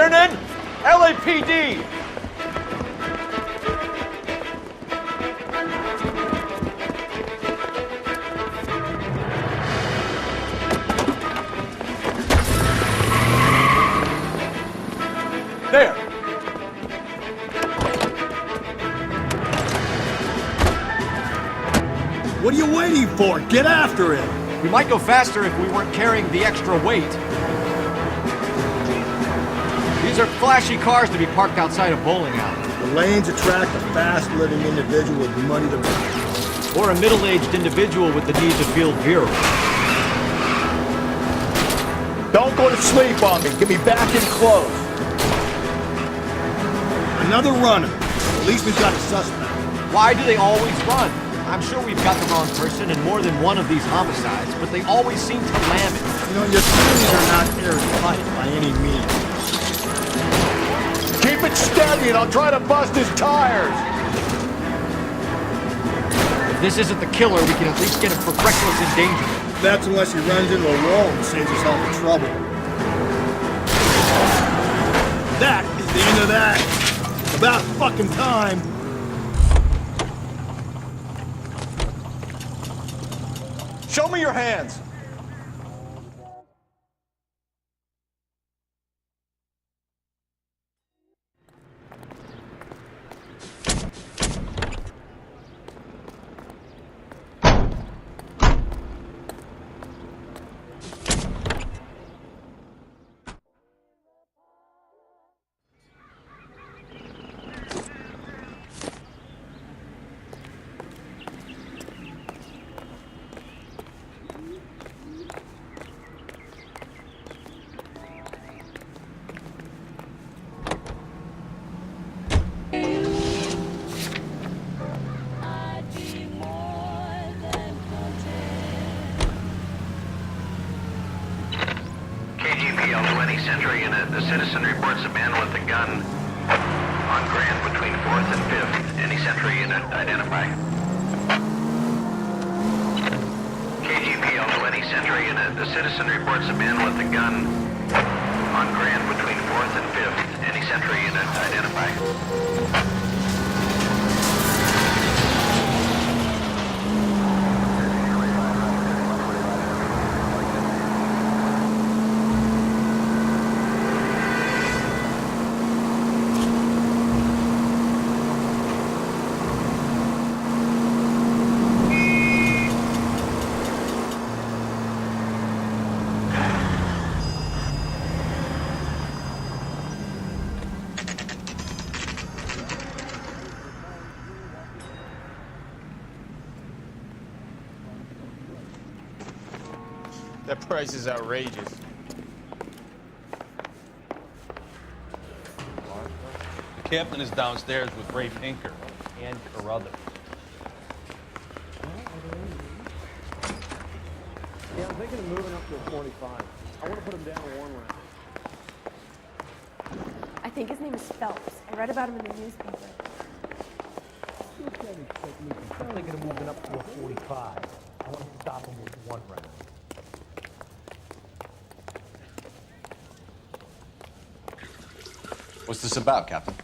Vernon! LAPD! There! What are you waiting for? Get after him! We might go faster if we weren't carrying the extra weight. These are flashy cars to be parked outside a bowling alley. The lanes attract a fast-living individual with money to burn. Or a middle-aged individual with the need to feel virile. Don't go to sleep on me. Get me back in close. Another runner. At least we've got a suspect. Why do they always run? I'm sure we've got the wrong person in more than one of these homicides, but they always seem to lam it. You know, your theories are not airtight by any means. Keep it steady and I'll try to bust his tires. If this isn't the killer, we can at least get him for reckless endangerment. That's unless he runs into a wall and saves us all the trouble. That is the end of that. About fucking time. Show me your hands. Century unit. The citizen reports a man with a gun on Grand between 4th and 5th. Any Century unit identify. KGPL to any Century unit. The citizen reports a man with a gun on Grand between 4th and 5th. Any Century unit identify. That price is outrageous. The captain is downstairs with Ray Pinker and Carruthers. Yeah, I'm thinking of moving up to a 45. I want to put him down a one round. I think his name is Phelps. I read about him in the newspaper. I'm thinking of moving up to a 45. I want to stop him with one round. What's this about, Captain?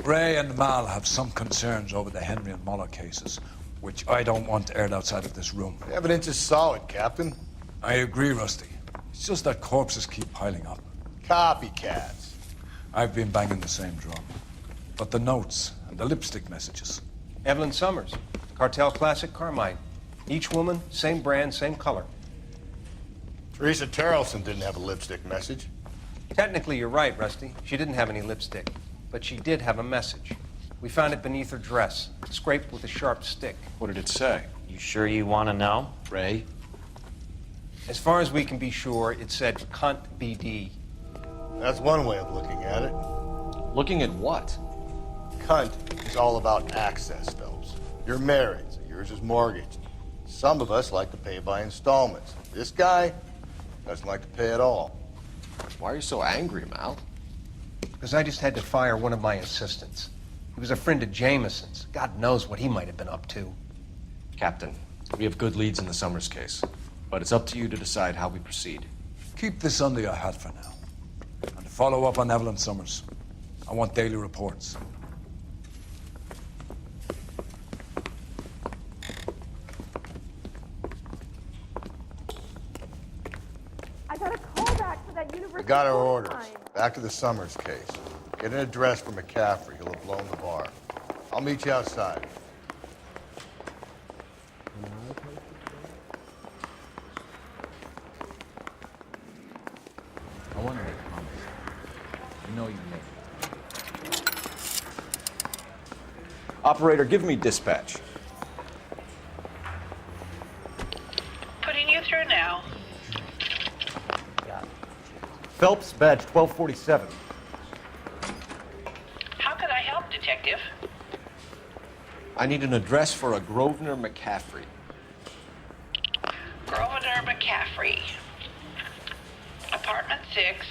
Ray and Mal have some concerns over the Henry and Muller cases, which I don't want aired outside of this room. The evidence is solid, Captain. I agree, Rusty. It's just that corpses keep piling up. Copycats. I've been banging the same drum. But the notes and the lipstick messages. Evelyn Summers, Cartel Classic Carmine. Each woman, same brand, same color. Teresa Terrelson didn't have a lipstick message. Technically, you're right, Rusty. She didn't have any lipstick, but she did have a message. We found it beneath her dress, scraped with a sharp stick. What did it say? You sure you want to know? Ray? As far as we can be sure, it said cunt BD. That's one way of looking at it. Looking at what? Cunt is all about access, Phelps. You're married, so yours is mortgaged. Some of us like to pay by installments. This guy doesn't like to pay at all. Why are you so angry, Mal? Because I just had to fire one of my assistants. He was a friend of Jameson's. God knows what he might have been up to. Captain, we have good leads in the Summers case, but it's up to you to decide how we proceed. Keep this under your hat for now. And to follow up on Evelyn Summers, I want daily reports. I got a call back for that university. We got our phone orders. line. Back to the Summers case. Get an address for McCaffrey. He'll have blown the bar. I'll meet you outside. I want to make homicide. You know you make it. Operator, give me dispatch. Putting you through now. Phelps, badge 1247. How could I help, Detective? I need an address for a Grosvenor McCaffrey. Grosvenor McCaffrey. Apartment 6,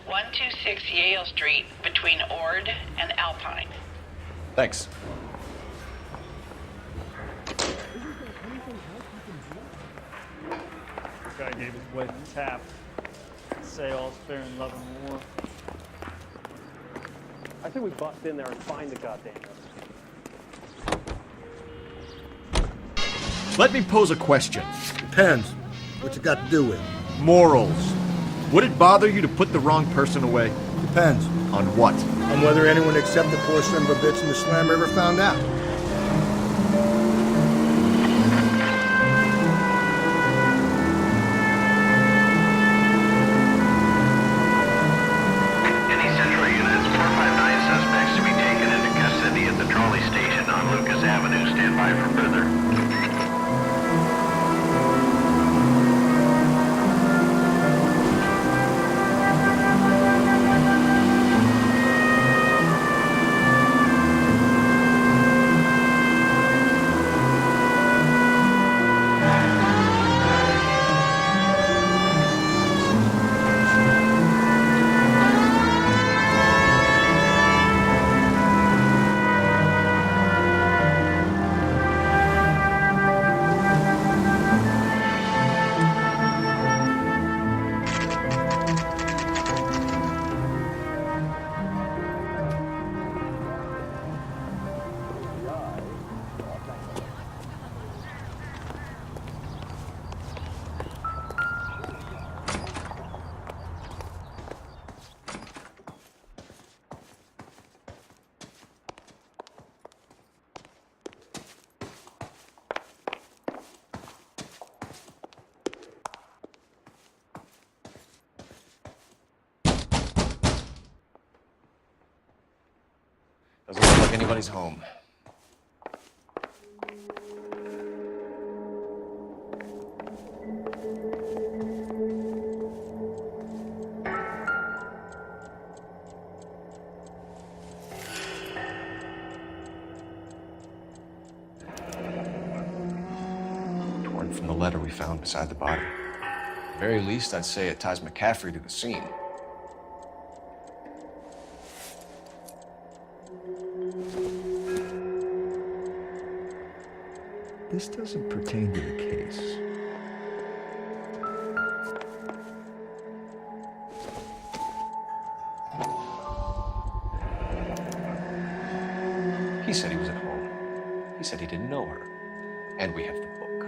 126 Yale Street, between Ord and Alpine. Thanks. Guy gave his wife a tap. Say all's fair in love and war. I think we bust in there and find the goddamn Let me pose a question. Depends. What's it got to do with? Morals. Would it bother you to put the wrong person away? Depends. On what? On whether anyone except the poor son of a bitch in the slammer ever found out. Any Central units, 459 suspects to be taken into custody at the trolley station on Lucas Avenue. Stand by for further. Doesn't look like anybody's home. Torn from the letter we found beside the body. At the very least, I'd say it ties McCaffrey to the scene. This doesn't pertain to the case. He said he was at home. He said he didn't know her. And we have the book.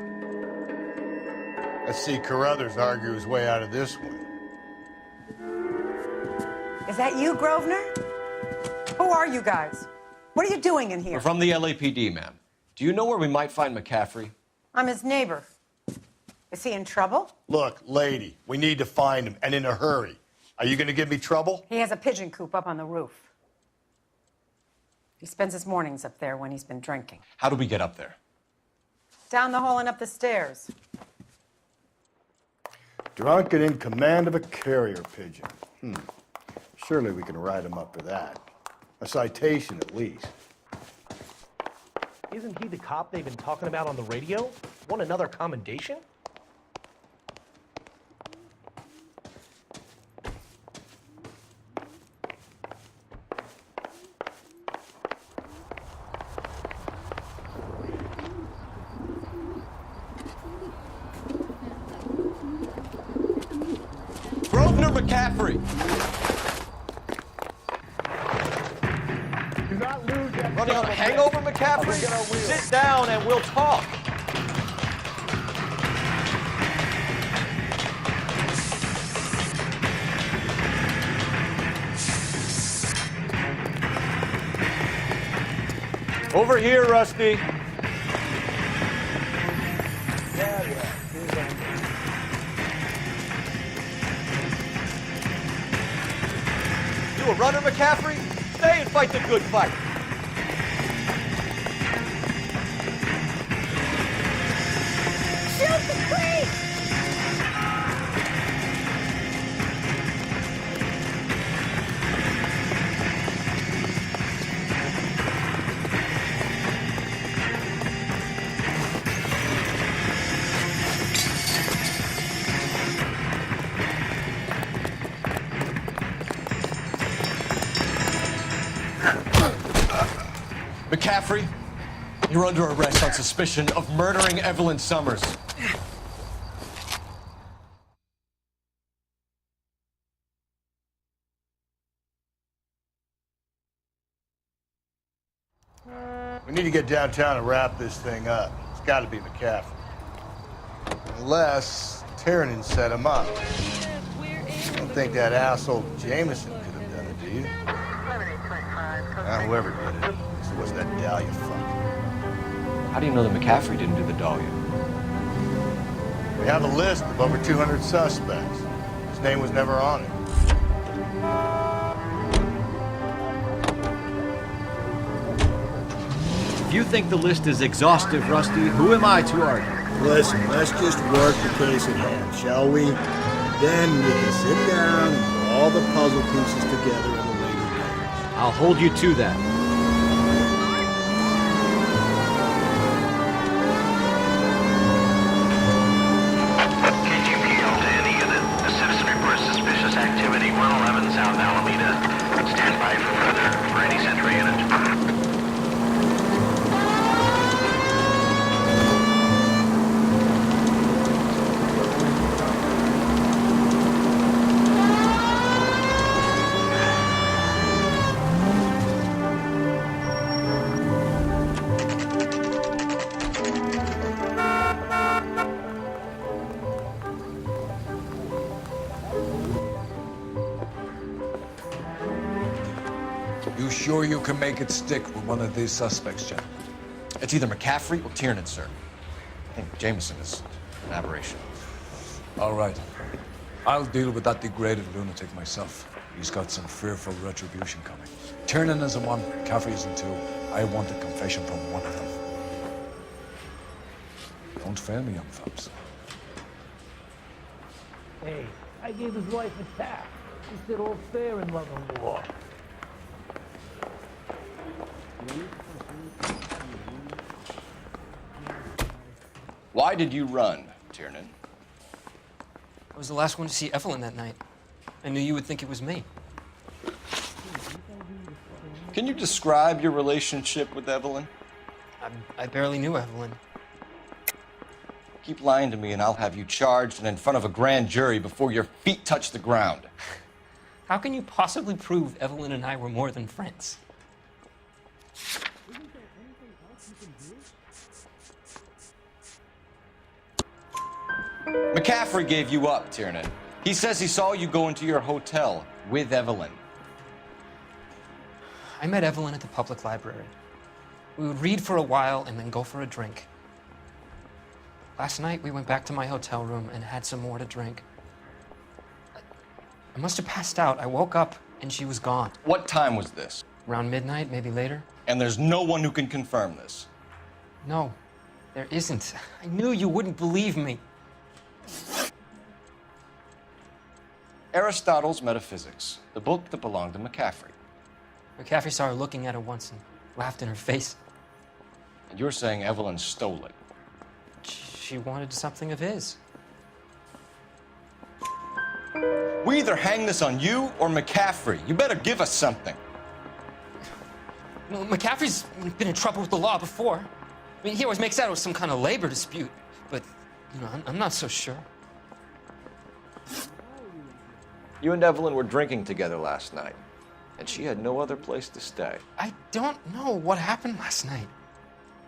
Let's see Carruthers argue his way out of this one. Is that you, Grosvenor? Who are you guys? What are you doing in here? We're from the LAPD, ma'am. Do you know where we might find McCaffrey? I'm his neighbor. Is he in trouble? Look, lady, we need to find him, and in a hurry. Are you going to give me trouble? He has a pigeon coop up on the roof. He spends his mornings up there when he's been drinking. How do we get up there? Down the hall and up the stairs. Drunk and in command of a carrier pigeon. Surely we can write him up for that. A citation, at least. Isn't he the cop they've been talking about on the radio? Want another commendation? Grosvenor McCaffrey! running on a hangover, McCaffrey? Sit down and we'll talk. Over here, Rusty. You a runner, McCaffrey? Stay and fight the good fight. Shoot the creep! McCaffrey, you're under arrest on suspicion of murdering Evelyn Summers. We need to get downtown and wrap this thing up. It's got to be McCaffrey. Unless Tiernan set him up. I don't think that asshole Jameson could have done it, do you? Whoever did it. It was that Dahlia fuck. How do you know that McCaffrey didn't do the Dahlia? We have a list of over 200 suspects. His name was never on it. If you think the list is exhaustive, Rusty, who am I to argue? Listen, let's just work the case at hand, shall we? Then we can sit down and put all the puzzle pieces together at a later date. I'll hold you to that. KGPL to any unit. A citizen reports suspicious activity 111 South Alameda. Stand by for any Century unit. You sure you can make it stick with one of these suspects, Jen? It's either McCaffrey or Tiernan, sir. I think Jameson is an aberration. All right. I'll deal with that degraded lunatic myself. He's got some fearful retribution coming. Tiernan is in one, Caffrey is in two. I want a confession from one of them. Don't fail me, young fellas. Hey, I gave his wife a tap. He said all fair in love and war. Why did you run, Tiernan? I was the last one to see Evelyn that night. I knew you would think it was me. Can you describe your relationship with Evelyn? I barely knew Evelyn. Keep lying to me and I'll have you charged and in front of a grand jury before your feet touch the ground. How can you possibly prove Evelyn and I were more than friends? McCaffrey gave you up, Tiernan. He says he saw you go into your hotel with Evelyn. I met Evelyn at the public library. We would read for a while and then go for a drink. Last night, we went back to my hotel room and had some more to drink. I must have passed out. I woke up and she was gone. What time was this? Around midnight, maybe later. And there's no one who can confirm this? No, there isn't. I knew you wouldn't believe me. Aristotle's Metaphysics, the book that belonged to McCaffrey. McCaffrey saw her looking at her once and laughed in her face. And you're saying Evelyn stole it? She wanted something of his. We either hang this on you or McCaffrey. You better give us something. Well, McCaffrey's been in trouble with the law before. I mean, he always makes out it was some kind of labor dispute, but, you know, I'm not so sure. You and Evelyn were drinking together last night. And she had no other place to stay. I don't know what happened last night.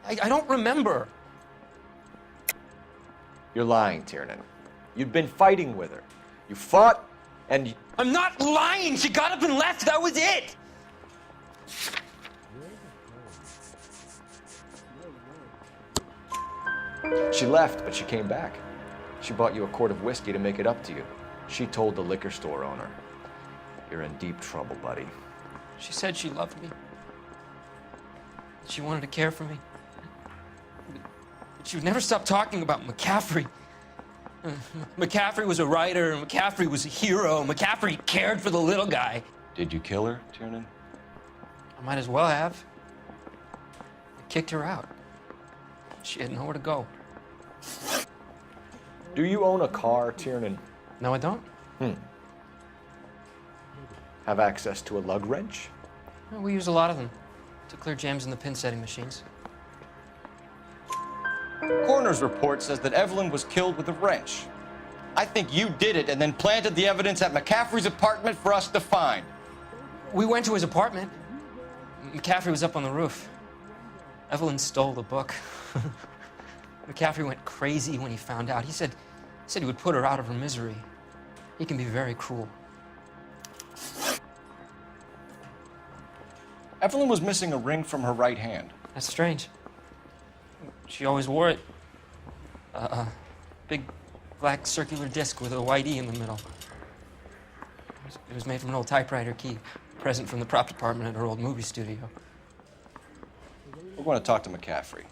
I don't remember. You're lying, Tiernan. You'd been fighting with her. You fought, and... I'm not lying! She got up and left! That was it! She left, but she came back. She bought you a quart of whiskey to make it up to you. She told the liquor store owner. You're in deep trouble, buddy. She said she loved me. She wanted to care for me. But she would never stop talking about McCaffrey. McCaffrey was a writer, McCaffrey was a hero, McCaffrey cared for the little guy. Did you kill her, Tiernan? I might as well have. I kicked her out. She had nowhere to go. Do you own a car, Tiernan? No, I don't. Have access to a lug wrench? No, we use a lot of them to clear jams in the pin setting machines. Coroner's report says that Evelyn was killed with a wrench. I think you did it and then planted the evidence at McCaffrey's apartment for us to find. We went to his apartment. McCaffrey was up on the roof. Evelyn stole the book. McCaffrey went crazy when he found out. He said he would put her out of her misery. He can be very cruel. Evelyn was missing a ring from her right hand. That's strange. She always wore it. Big black circular disc with a white E in the middle. It was made from an old typewriter key, a present from the prop department at her old movie studio. We're going to talk to McCaffrey.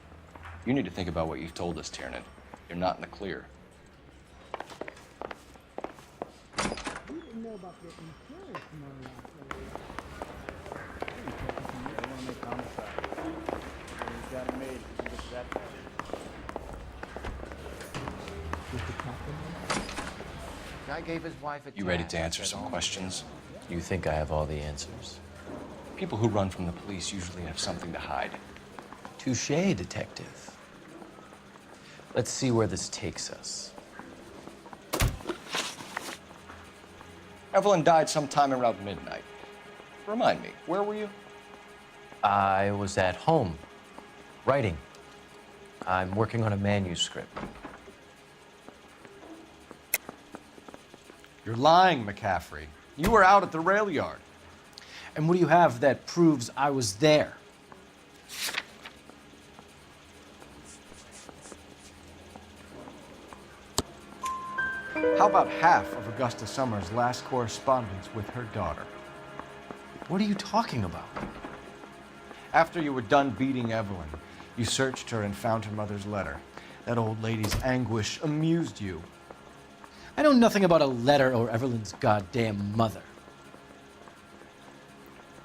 You need to think about what you've told us, Tiernan. You're not in the clear. Guy gave his wife a You ready to answer some questions? You think I have all the answers? People who run from the police usually have something to hide. Touché, detective. Let's see where this takes us. Evelyn died sometime around midnight. Remind me, where were you? I was at home, writing. I'm working on a manuscript. You're lying, McCaffrey. You were out at the rail yard. And what do you have that proves I was there? How about half of Augusta Summers' last correspondence with her daughter? What are you talking about? After you were done beating Evelyn, you searched her and found her mother's letter. That old lady's anguish amused you. I know nothing about a letter or Evelyn's goddamn mother.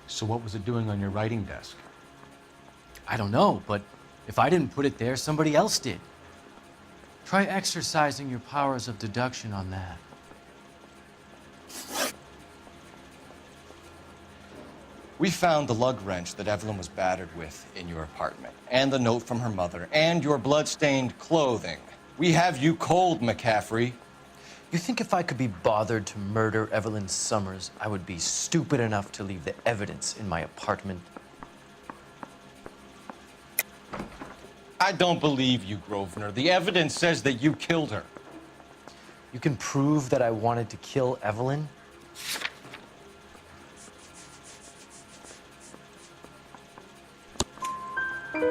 So what was it doing on your writing desk? I don't know, but if I didn't put it there, somebody else did. Try exercising your powers of deduction on that. We found the lug wrench that Evelyn was battered with in your apartment, and the note from her mother, and your blood-stained clothing. We have you cold, McCaffrey. You think if I could be bothered to murder Evelyn Summers, I would be stupid enough to leave the evidence in my apartment? I don't believe you, Grosvenor. The evidence says that you killed her. You can prove that I wanted to kill Evelyn?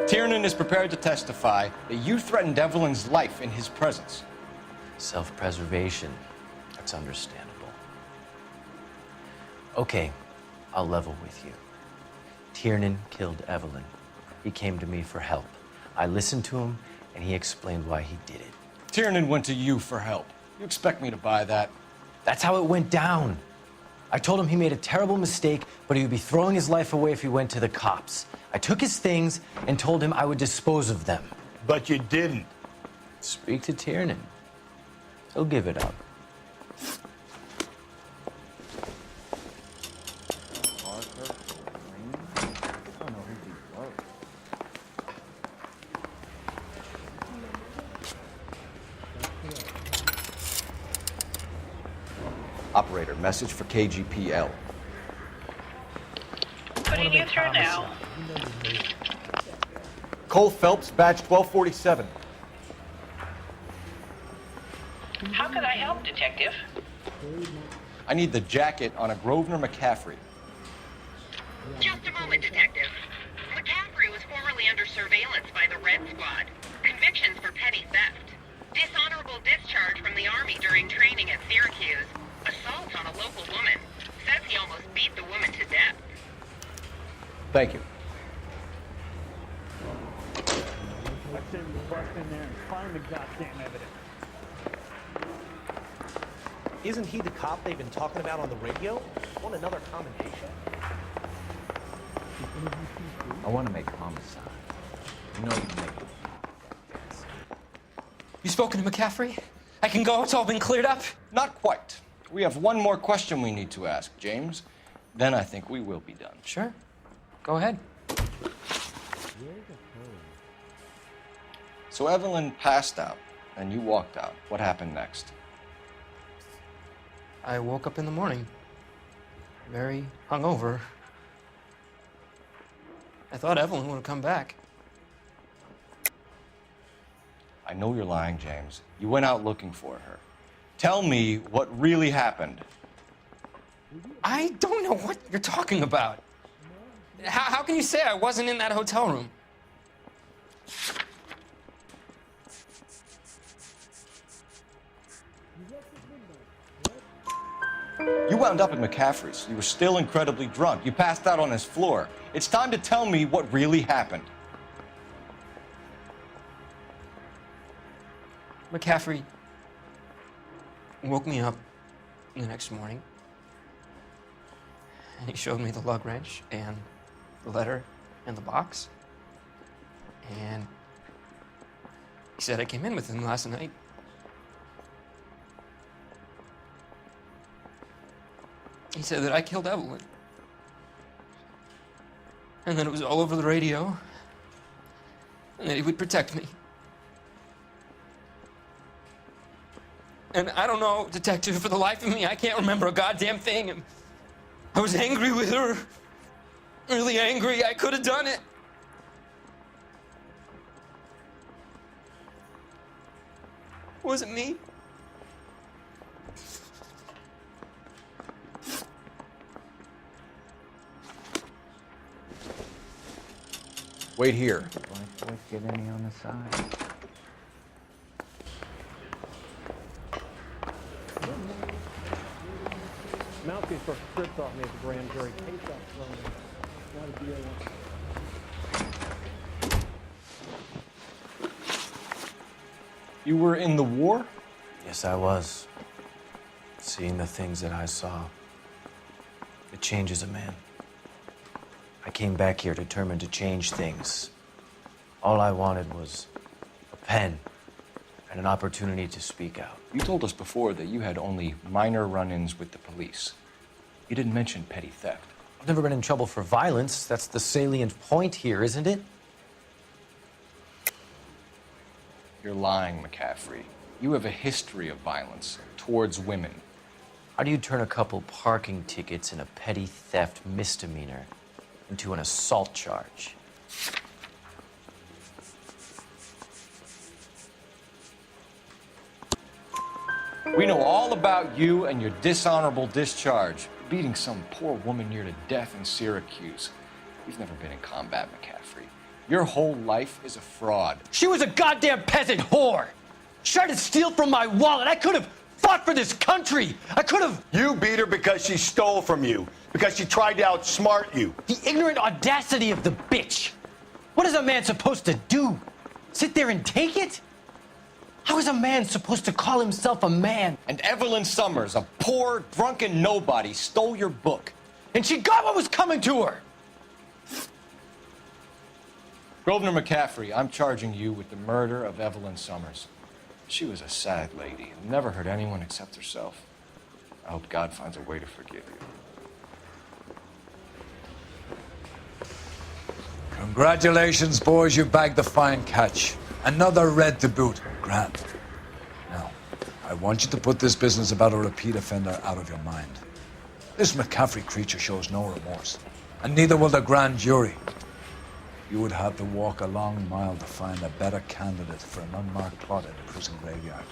Tiernan is prepared to testify that you threatened Evelyn's life in his presence. Self-preservation. That's understandable. Okay, I'll level with you. Tiernan killed Evelyn. He came to me for help. I listened to him, and he explained why he did it. Tiernan went to you for help. You expect me to buy that? That's how it went down. I told him he made a terrible mistake, but he would be throwing his life away if he went to the cops. I took his things and told him I would dispose of them. But you didn't. Speak to Tiernan. He'll give it up. Operator, message for KGPL. Putting you through now. Cole Phelps, badge 1247. How could I help, Detective? I need the jacket on a Grosvenor McCaffrey. Just a moment, Detective. McCaffrey was formerly under surveillance by the Red Squad. Convictions for petty theft. Dishonorable discharge from the Army during training at Syracuse. Assault on a local woman. Says he almost beat the woman to death. Thank you. I said we bust in there and find the goddamn evidence. Isn't he the cop they've been talking about on the radio? Want another commendation? I want to make homicide. You know you make it. You spoken to McCaffrey? I can go? It's all been cleared up? Not quite. We have one more question we need to ask, James. Then I think we will be done. Sure. Go ahead. So Evelyn passed out, and you walked out. What happened next? I woke up in the morning, very hungover. I thought Evelyn would have come back. I know you're lying, James. You went out looking for her. Tell me what really happened. I don't know what you're talking about. How can you say I wasn't in that hotel room? You wound up at McCaffrey's. You were still incredibly drunk. You passed out on his floor. It's time to tell me what really happened. McCaffrey woke me up the next morning, and he showed me the lug wrench and the letter and the box. And he said I came in with him last night. He said that I killed Evelyn. And that it was all over the radio. And that he would protect me. And I don't know, Detective, for the life of me, I can't remember a goddamn thing. And I was angry with her. Really angry. I could have done it. It wasn't me. Wait here. Boys, get any on the side. Mouthpiece took strips off me at the grand jury. Case got thrown in. Not a deal. You were in the war? Yes, I was. Seeing the things that I saw, it changes a man. I came back here determined to change things. All I wanted was a pen and an opportunity to speak out. You told us before that you had only minor run-ins with the police. You didn't mention petty theft. I've never been in trouble for violence. That's the salient point here, isn't it? You're lying, McCaffrey. You have a history of violence towards women. How do you turn a couple parking tickets and a petty theft misdemeanor into an assault charge? We know all about you and your dishonorable discharge, beating some poor woman near to death in Syracuse. You've never been in combat, McCaffrey. Your whole life is a fraud. She was a goddamn peasant whore! She tried to steal from my wallet. I could have fought for this country. I could have... You beat her because she stole from you. Because she tried to outsmart you. The ignorant audacity of the bitch. What is a man supposed to do? Sit there and take it? How is a man supposed to call himself a man? And Evelyn Summers, a poor, drunken nobody, stole your book. And she got what was coming to her. Grosvenor McCaffrey, I'm charging you with the murder of Evelyn Summers. She was a sad lady who never hurt anyone except herself. I hope God finds a way to forgive you. Congratulations, boys. You bagged the fine catch. Another red to boot. Grand. Now, I want you to put this business about a repeat offender out of your mind. This McCaffrey creature shows no remorse. And neither will the grand jury. You would have to walk a long mile to find a better candidate for an unmarked plot in the prison graveyard.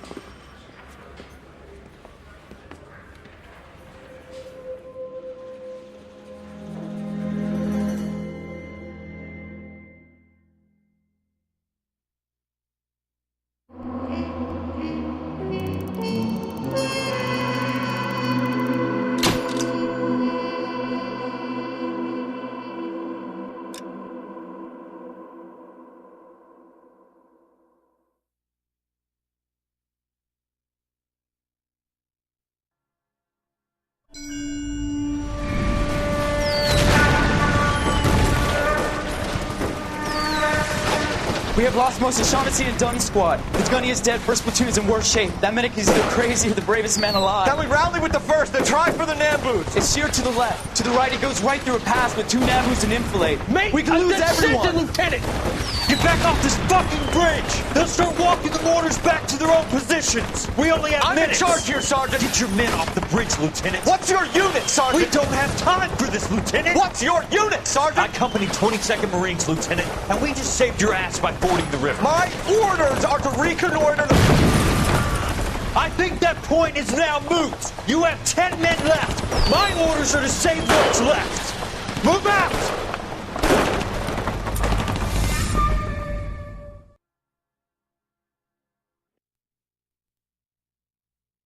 We have lost most of Shaughnessy and Dunn's squad. The gunny is dead, first platoon is in worse shape. That medic is either crazy or the bravest man alive. Can we rally with the first and try for the Nambus? It's sheer to the left. To the right, it goes right through a pass with 2 Nambus and enfilade. Mate, we can lose everyone. Lieutenant! Get back off this fucking bridge! They'll start walking the mortars back to their own positions. We only have minutes. I'm in charge here, Sergeant. Get your men off the bridge, Lieutenant. What's your unit, Sergeant? We don't have time for this, Lieutenant. What's your unit, Sergeant? I company 22nd Marines, Lieutenant, and we just saved your ass by fording the river. My orders are to reconnoiter the... I think that point is now moot. You have 10 men left. My orders are to save what's left. Move out!